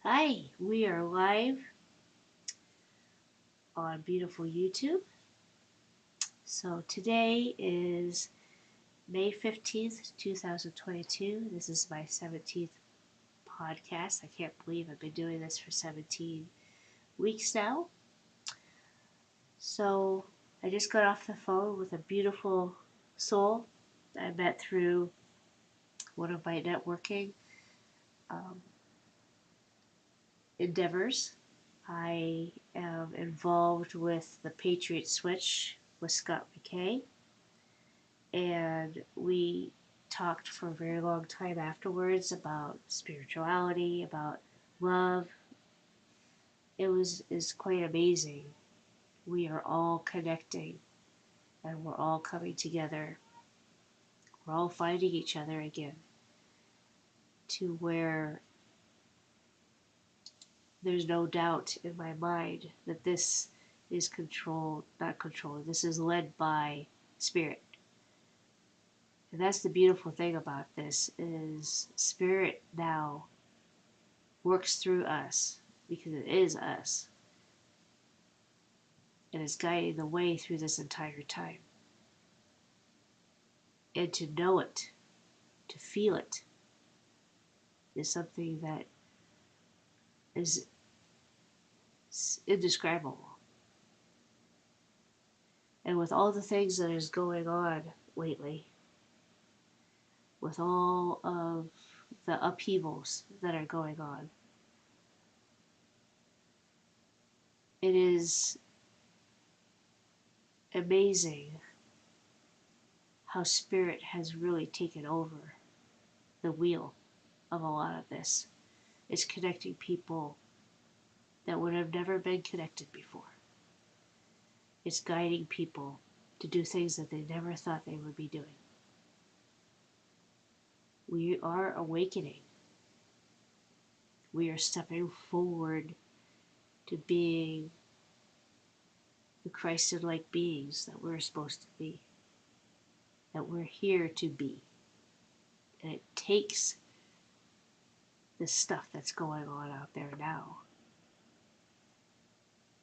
Hi, we are live on beautiful YouTube. So today is May 15th, 2022. This is my 17th podcast. I can't believe I've been doing this for 17 weeks now. So I just got off the phone with a beautiful soul that I met through one of my networking um, endeavors. I am involved with the Patriot Switch with Scott McKay, and we talked for a very long time afterwards about spirituality, about love. It was is quite amazing. We are all connecting and we're all coming together. We're all finding each other again to where there's no doubt in my mind that this is not controlled, this is led by spirit. And that's the beautiful thing about this is spirit now works through us because it is us and is guiding the way through this entire time. And to know it, to feel it, is something that is indescribable. And with all the things that is going on lately, with all of the upheavals that are going on, it is amazing how spirit has really taken over the wheel of a lot of this. It's connecting people that would have never been connected before. It's guiding people to do things that they never thought they would be doing. We are awakening. We are stepping forward to being the Christ-like beings that we're supposed to be, that we're here to be. And it takes the stuff that's going on out there now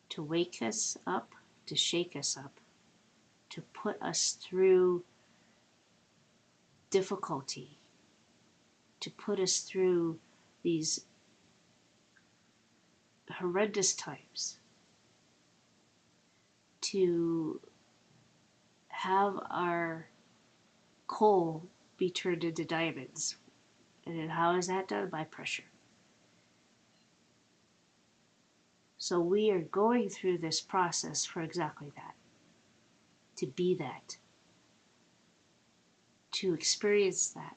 to wake us up, to shake us up, to put us through difficulty, to put us through these horrendous times, to have our coal be turned into diamonds. And then how is that done? By pressure. So we are going through this process for exactly that. To be that. To experience that.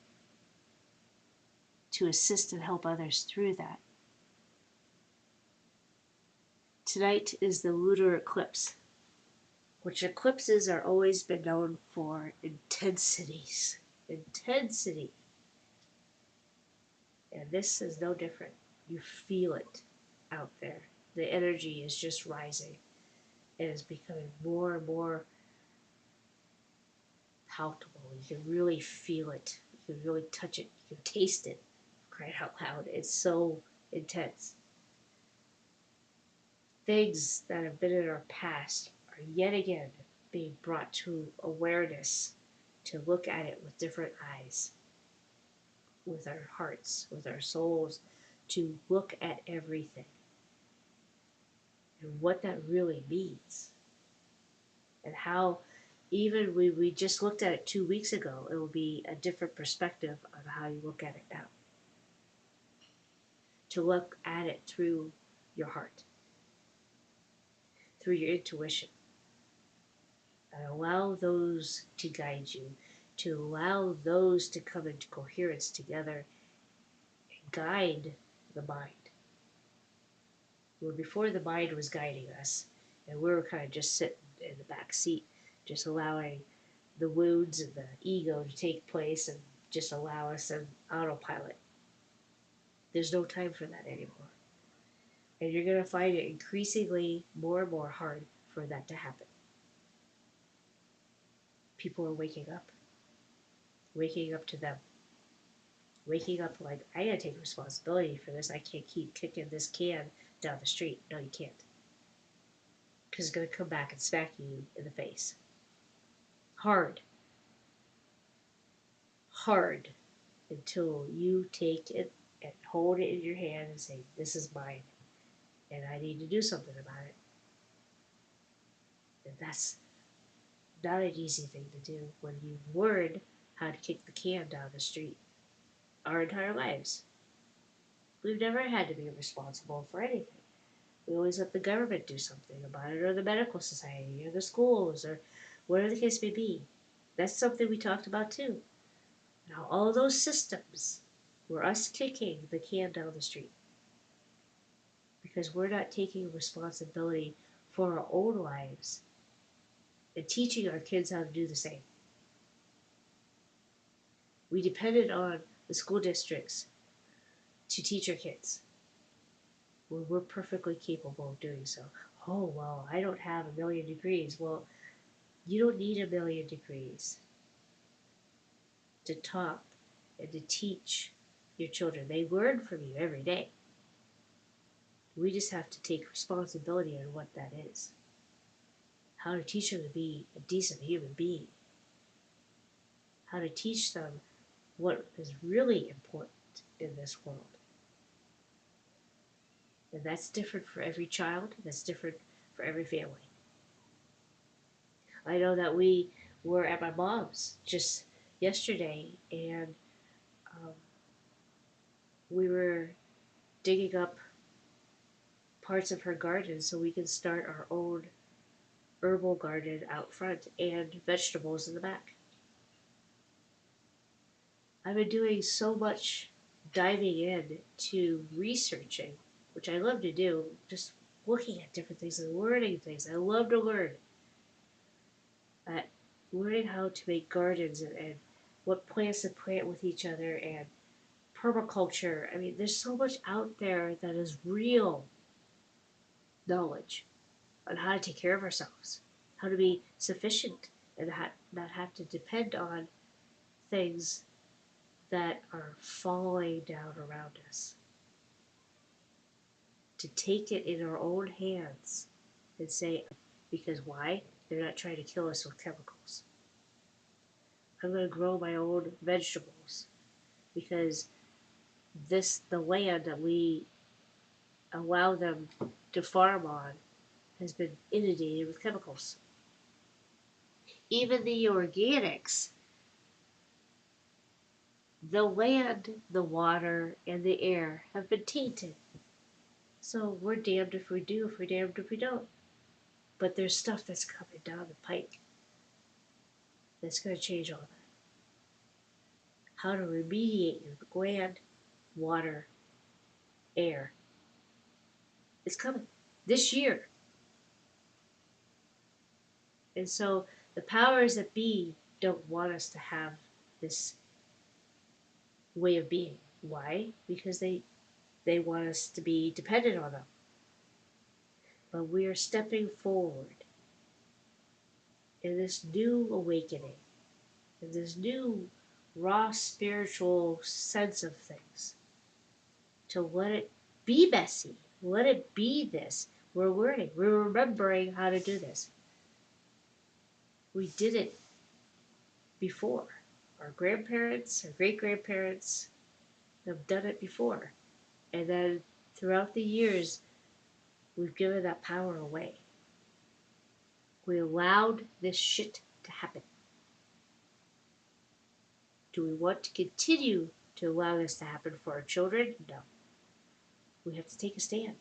To assist and help others through that. Tonight is the lunar eclipse, which eclipses are always been known for intensities. Intensity. And this is no different. You feel it out there. The energy is just rising. It is becoming more and more palpable. You can really feel it. You can really touch it. You can taste it. Cry out loud. It's so intense. Things that have been in our past are yet again being brought to awareness to look at it with different eyes, with our hearts, with our souls, to look at everything and what that really means. And how even we just looked at it 2 weeks ago, it will be a different perspective on how you look at it now. To look at it through your heart, through your intuition, and allow those to guide you, to allow those to come into coherence together and guide the mind. Where before the mind was guiding us, and we were kind of just sitting in the back seat, just allowing the wounds and the ego to take place and just allow us an autopilot. There's no time for that anymore. And you're going to find it increasingly more and more hard for that to happen. People are waking up to them. Waking up like, I gotta take responsibility for this. I can't keep kicking this can down the street. No, you can't. Because it's gonna come back and smack you in the face. Hard. Hard. Until you take it and hold it in your hand and say, this is mine. And I need to do something about it. And that's not an easy thing to do when you've learned how to kick the can down the street our entire lives. We've never had to be responsible for anything. We always let the government do something about it, or the medical society, or the schools, or whatever the case may be. That's something we talked about too. Now, all those systems were us kicking the can down the street because we're not taking responsibility for our own lives and teaching our kids how to do the same. We depended on the school districts to teach our kids when we're perfectly capable of doing so. Oh, well, I don't have a million degrees. Well, you don't need a million degrees to talk and to teach your children. They learn from you every day. We just have to take responsibility on what that is. How to teach them to be a decent human being. How to teach them what is really important in this world. And that's different for every child. That's different for every family. I know that we were at my mom's just yesterday, and um, we were digging up parts of her garden so we can start our own herbal garden out front and vegetables in the back. I've been doing so much diving in to researching, which I love to do, just looking at different things and learning things. I love to learn. Learning how to make gardens and what plants to plant with each other and permaculture. I mean, there's so much out there that is real knowledge on how to take care of ourselves, how to be sufficient, and not have to depend on things that are falling down around us. To take it in our own hands and say, because why? They're not trying to kill us with chemicals. I'm going to grow my own vegetables because the land that we allow them to farm on has been inundated with chemicals. Even the organics, the land, the water, and the air have been tainted. So we're damned if we do, if we're damned if we don't. But there's stuff that's coming down the pike that's going to change all that. How to remediate your land, water, air. It's coming this year. And so the powers that be don't want us to have this way of being. Why? Because they want us to be dependent on them. But we are stepping forward in this new awakening, in this new raw spiritual sense of things, to let it be messy, let it be this. We're learning, we're remembering how to do this. We did it before. Our grandparents, our great grandparents have done it before. And then throughout the years, we've given that power away. We allowed this shit to happen. Do we want to continue to allow this to happen for our children? No. We have to take a stand.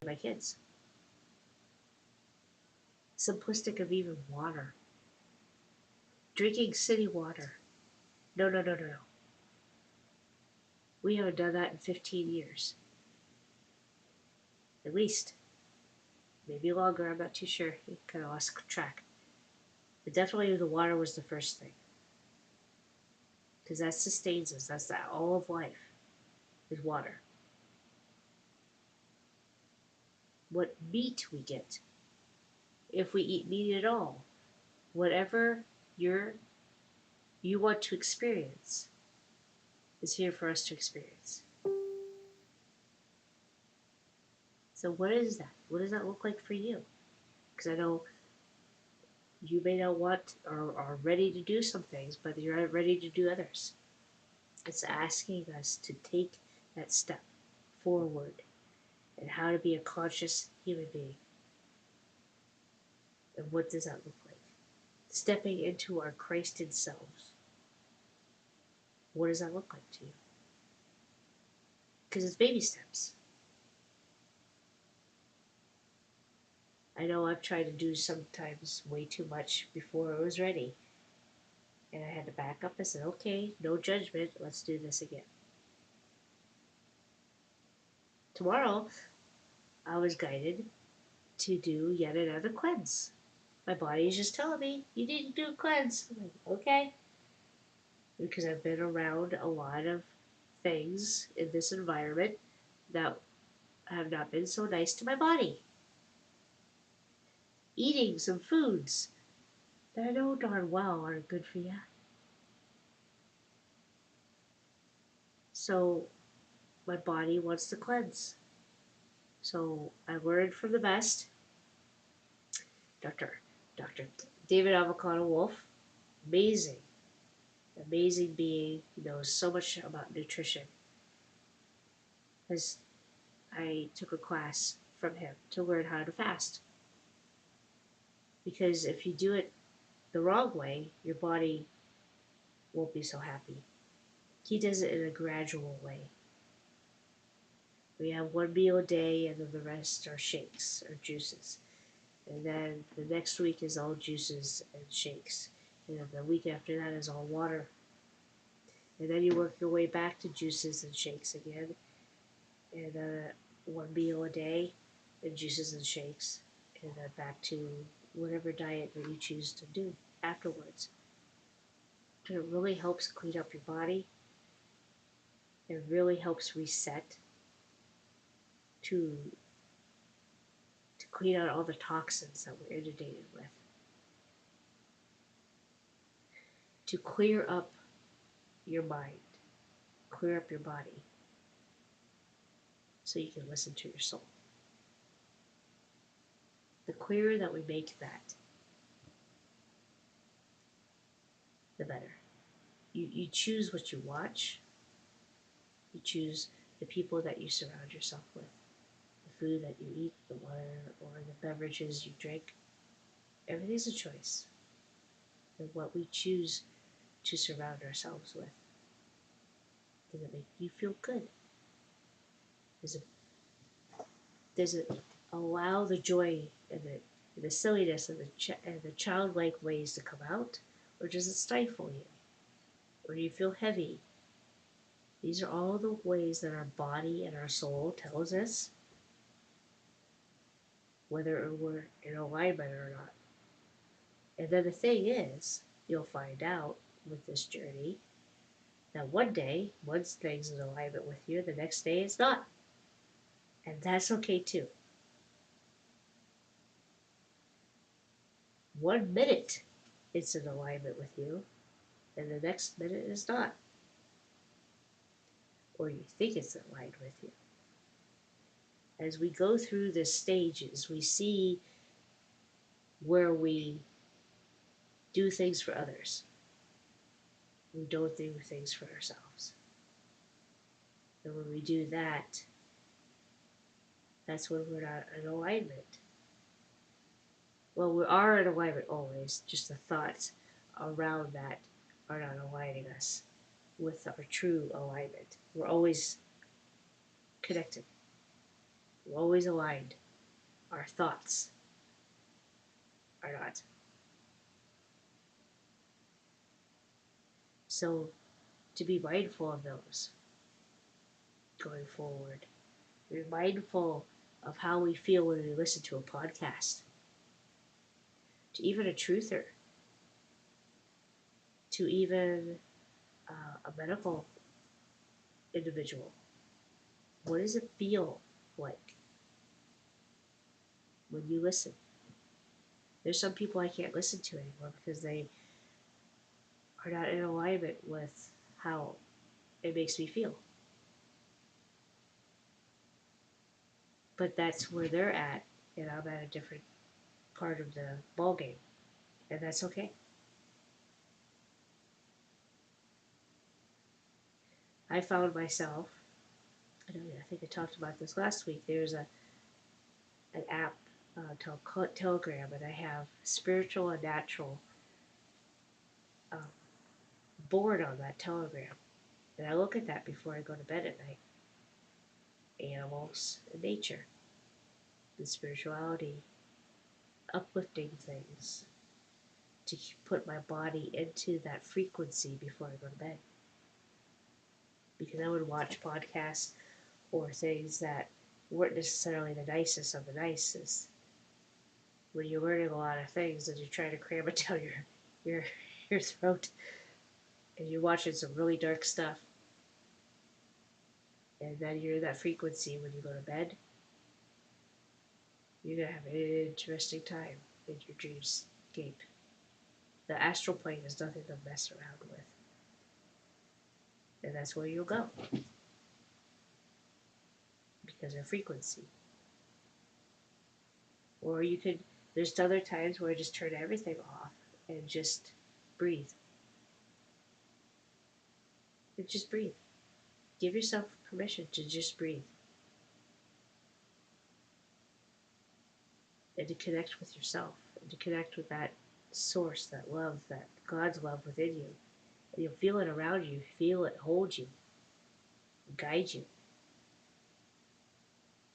My kids. Simplistic of even water. Drinking city water. No, no, no, no, no. We haven't done that in 15 years. At least. Maybe longer, I'm not too sure. You kind of lost track. But definitely the water was the first thing. Because that sustains us. That's that all of life is water. What meat we get, if we eat meat at all. Whatever your you want to experience is here for us to experience. So what is that? What does that look like for you? Because I know you may not want or are ready to do some things, but you're not ready to do others. It's asking us to take that step forward and how to be a conscious human being. And what does that look like? Stepping into our Christed selves. What does that look like to you? Because it's baby steps. I know I've tried to do sometimes way too much before I was ready. And I had to back up and say, okay, no judgment, let's do this again. Tomorrow, I was guided to do yet another cleanse. My body is just telling me, you need to do a cleanse. I'm like, okay. Because I've been around a lot of things in this environment that have not been so nice to my body. Eating some foods that I know darn well aren't good for you. So my body wants to cleanse. So I learned from the best, Dr. Dr. David Avocado Wolf, amazing, amazing being. He knows so much about nutrition. Because I took a class from him to learn how to fast. Because if you do it the wrong way, your body won't be so happy. He does it in a gradual way. We have one meal a day, and then the rest are shakes or juices. And then the next week is all juices and shakes. And then the week after that is all water. And then you work your way back to juices and shakes again. And one meal a day, and juices and shakes. And then back to whatever diet that you choose to do afterwards. And it really helps clean up your body. It really helps reset to clean out all the toxins that we're inundated with. To clear up your mind, clear up your body, so you can listen to your soul. The clearer that we make that, the better. You choose what you watch. You choose the people that you surround yourself with, the food that you eat, the water, or the beverages you drink. Everything's a choice. And what we choose to surround ourselves with. Does it make you feel good? Does it allow the joy and the silliness and the childlike ways to come out? Or does it stifle you? Or do you feel heavy? These are all the ways that our body and our soul tells us whether we're in alignment or not. And then the thing is, you'll find out with this journey that one day, one thing's in alignment with you, the next day it's not. And that's okay too. 1 minute it's in alignment with you, and the next minute is not. Or you think it's aligned with you. As we go through the stages, we see where we do things for others. We don't do things for ourselves. And when we do that, that's when we're not in alignment. Well, we are in alignment always, just the thoughts around that are not aligning us with our true alignment. We're always connected. We're always aligned. Our thoughts are not. So, to be mindful of those going forward. Be mindful of how we feel when we listen to a podcast, to even a truther, to even a medical individual. What does it feel like when you listen? There's some people I can't listen to anymore because they are not in alignment with how it makes me feel. But that's where they're at, and I'm at a different part of the ball game, and that's okay. I found myself. I think I talked about this last week. There's an app called Telegram, and I have spiritual and natural um, board on that Telegram, and I look at that before I go to bed at night. Animals and nature, and spirituality, uplifting things to put my body into that frequency before I go to bed. Because I would watch podcasts or things that weren't necessarily the nicest of the nicest. When you're learning a lot of things and you're trying to cram it down your your throat, and you're watching some really dark stuff, and then you're in that frequency when you go to bed, you're gonna have an interesting time in your dreamscape. The astral plane is nothing to mess around with, and that's where you'll go because of frequency. Or you could. There's other times where I just turn everything off and just breathe. And just breathe. Give yourself permission to just breathe and to connect with yourself and to connect with that source, that love, that God's love within you. And you'll feel it around you, feel it hold you, guide you,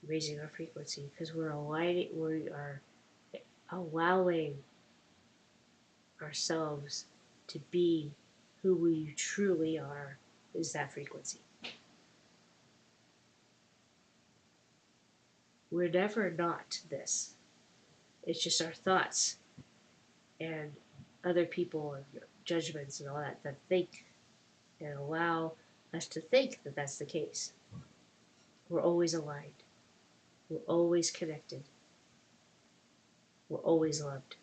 raising our frequency because we are allowing ourselves to be who we truly are is that frequency. We're never not this. It's just our thoughts and other people and judgments and all that think and allow us to think that that's the case. We're always aligned. We're always connected. We're always loved.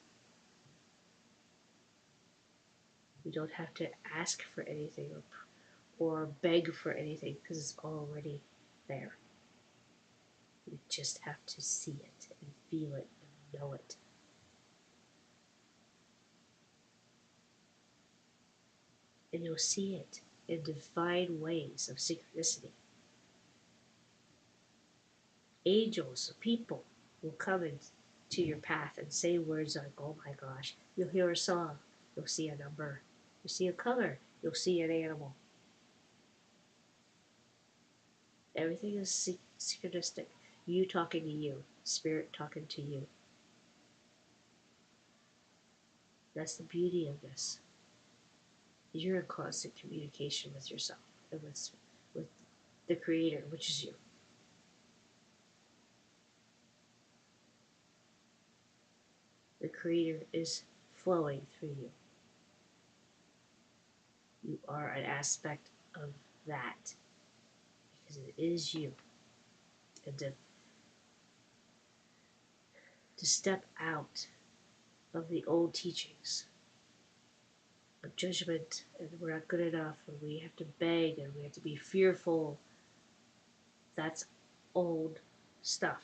We don't have to ask for anything or beg for anything because it's already there. We just have to see it and feel it and know it. And you'll see it in divine ways of synchronicity. Angels, people will come into your path and say words like, oh my gosh. You'll hear a song. You'll see a number. You'll see a color. You'll see an animal. Everything is synchronistic. You talking to you. Spirit talking to you. That's the beauty of this. You're in constant communication with yourself and with the Creator, which is you. The Creator is flowing through you. You are an aspect of that because it is you. And to step out of the old teachings of judgment and we're not good enough and we have to beg and we have to be fearful, that's old stuff.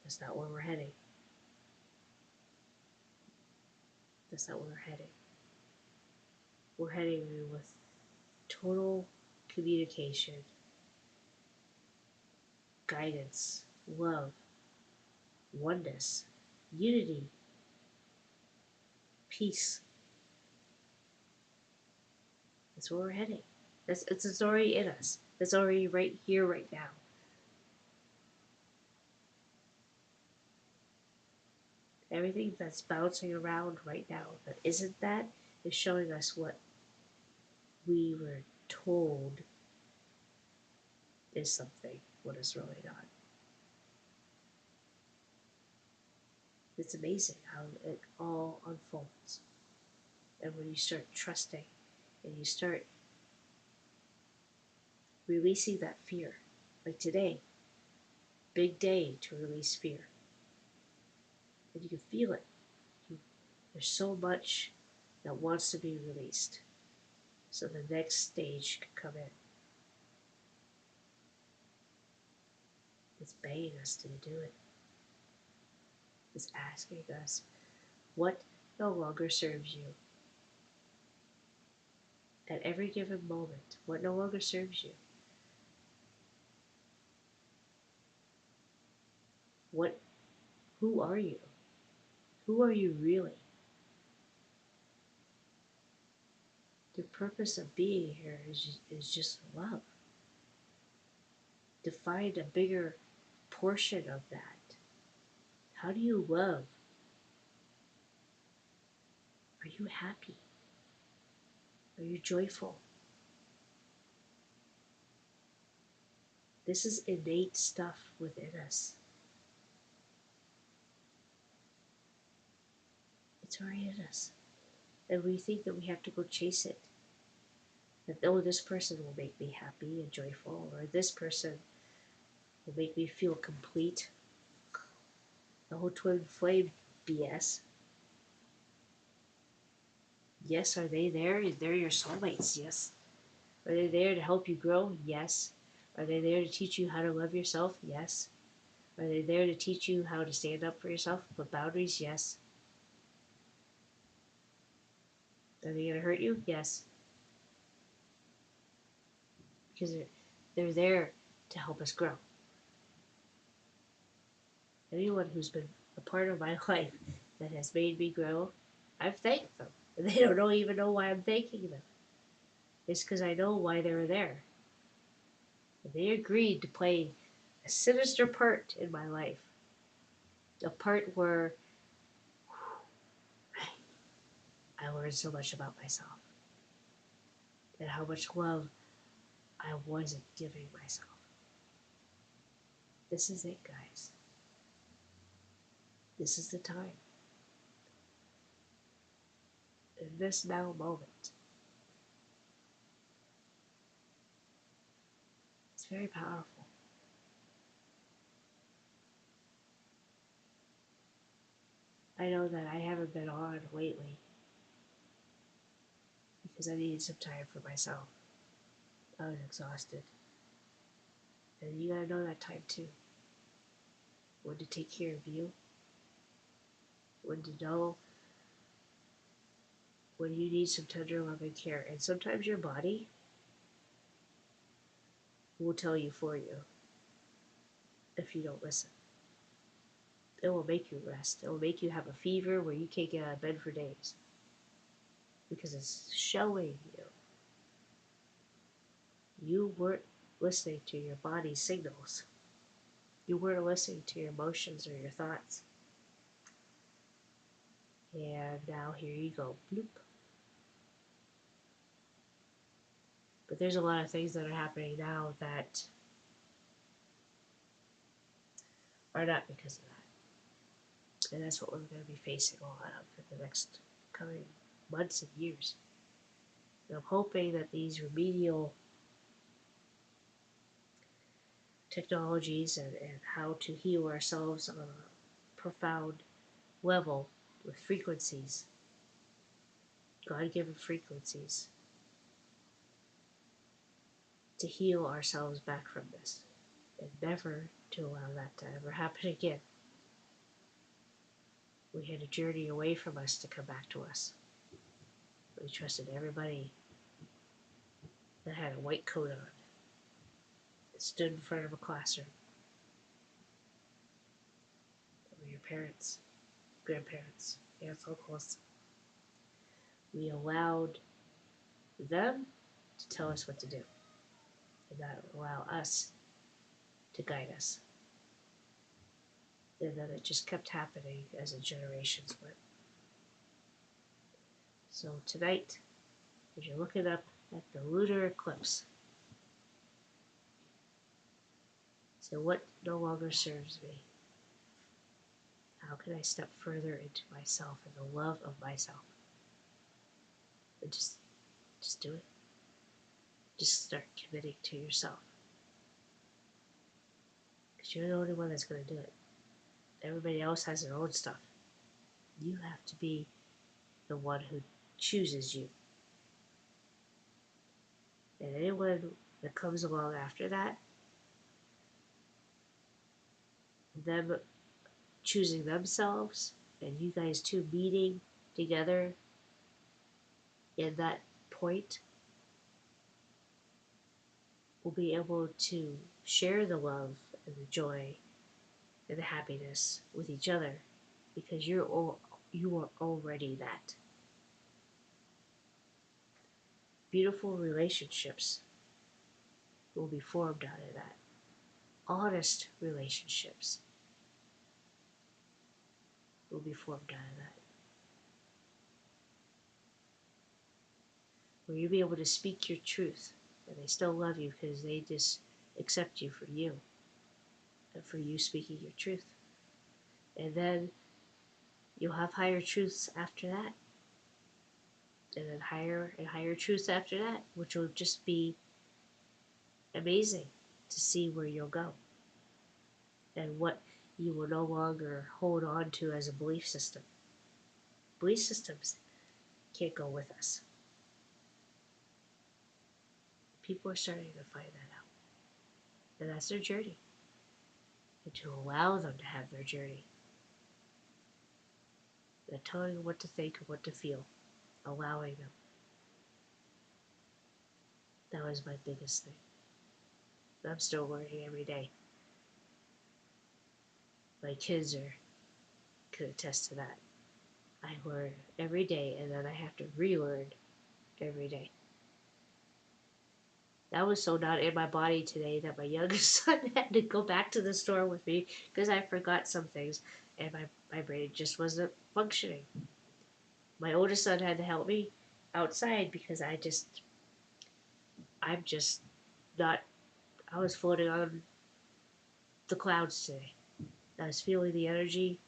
That's not where we're heading. That's not where we're heading. We're heading with total communication, guidance, love, oneness, unity, peace. That's where we're heading. It's already in us. It's already right here, right now. Everything that's bouncing around right now that isn't that is showing us what we were told is something, what is really not. It's amazing how it all unfolds. And when you start trusting and you start releasing that fear, like today, big day to release fear. And you can feel it. There's so much that wants to be released. so the next stage can come in. It's begging us to do it. It's asking us what no longer serves you. At every given moment, what no longer serves you. What, who are you? Who are you really? The purpose of being here is just love. To find a bigger portion of that. How do you love? Are you happy? Are you joyful? This is innate stuff within us. It's already in us. And we think that we have to go chase it. That, oh, this person will make me happy and joyful, or this person will make me feel complete. The whole twin flame BS. Yes, are they there? They're your soulmates, yes. Are they there to help you grow? Yes. Are they there to teach you how to love yourself? Yes. Are they there to teach you how to stand up for yourself, put boundaries? Yes. Are they going to hurt you? Yes. Because they're there to help us grow. Anyone who's been a part of my life that has made me grow, I've thanked them. And they don't even know why I'm thanking them. It's because I know why they're there. And they agreed to play a sinister part in my life. A part where I learned so much about myself. And how much love I wasn't giving myself. This is it, guys. This is the time. In this now moment. It's very powerful. I know that I haven't been on lately because I needed some time for myself. I was exhausted. And you gotta know that time too. When to take care of you. When to know when you need some tender love and care. And sometimes your body will tell you for you if you don't listen. It will make you rest. It will make you have a fever where you can't get out of bed for days. Because it's showing you weren't listening to your body's signals. You weren't listening to your emotions or your thoughts. And now here you go. Bloop. But there's a lot of things that are happening now that are not because of that. And that's what we're going to be facing a lot of in the next coming months and years. And I'm hoping that these remedial technologies and how to heal ourselves on a profound level with frequencies, God-given frequencies, to heal ourselves back from this and never to allow that to ever happen again. We had a journey away from us to come back to us. We trusted everybody that had a white coat on, that stood in front of a classroom. That were your parents, grandparents, aunts, uncles. We allowed them to tell us what to do and not allow us to guide us. And then it just kept happening as the generations went. So tonight, as you're looking up at the lunar eclipse, so what no longer serves me? How can I step further into myself and the love of myself? And just do it. Just start committing to yourself. Because you're the only one that's going to do it. Everybody else has their own stuff. You have to be the one who chooses you. And anyone that comes along after that, them choosing themselves and you guys two meeting together in that point, will be able to share the love and the joy and the happiness with each other because you are already that. Beautiful relationships will be formed out of that. Honest relationships will be formed out of that. Where you'll be able to speak your truth and they still love you because they just accept you for you and for you speaking your truth. And then you'll have higher truths after that. And then higher and higher truths after that, which will just be amazing to see where you'll go and what you will no longer hold on to as a belief system. Belief systems can't go with us. People are starting to find that out. And that's their journey. And to allow them to have their journey. Not telling them what to think or what to feel. Allowing them. That was my biggest thing. I'm still learning every day. My kids could attest to that. I learn every day and then I have to relearn every day. That was so not in my body today that my youngest son had to go back to the store with me because I forgot some things and my brain just wasn't functioning. My oldest son had to help me outside because I'm just not, I was floating on the clouds today. I was feeling the energy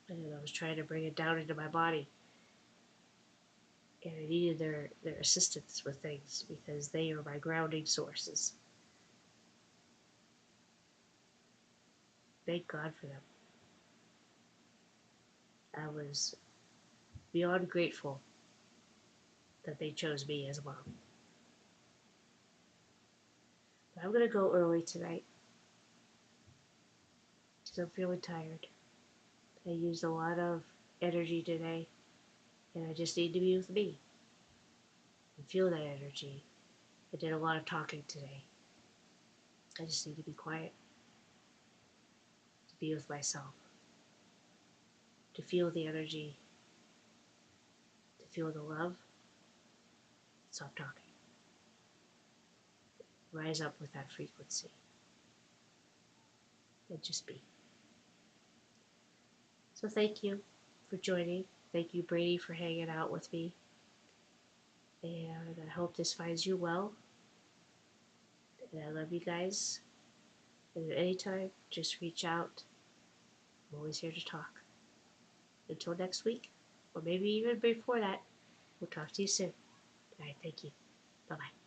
and I was trying to bring it down into my body. And I needed their assistance with things because they are my grounding sources. Thank God for them. I was beyond grateful that they chose me as a mom. But I'm going to go early tonight because I'm feeling tired. I used a lot of energy today and I just need to be with me and feel that energy. I did a lot of talking today. I just need to be quiet, to be with myself, to feel the energy, to feel the love. Stop talking. Rise up with that frequency and just be. So thank you for joining. Thank you, Brady, for hanging out with me. And I hope this finds you well. And I love you guys. And at any time, just reach out. I'm always here to talk. Until next week, or maybe even before that, we'll talk to you soon. All right, thank you. Bye-bye.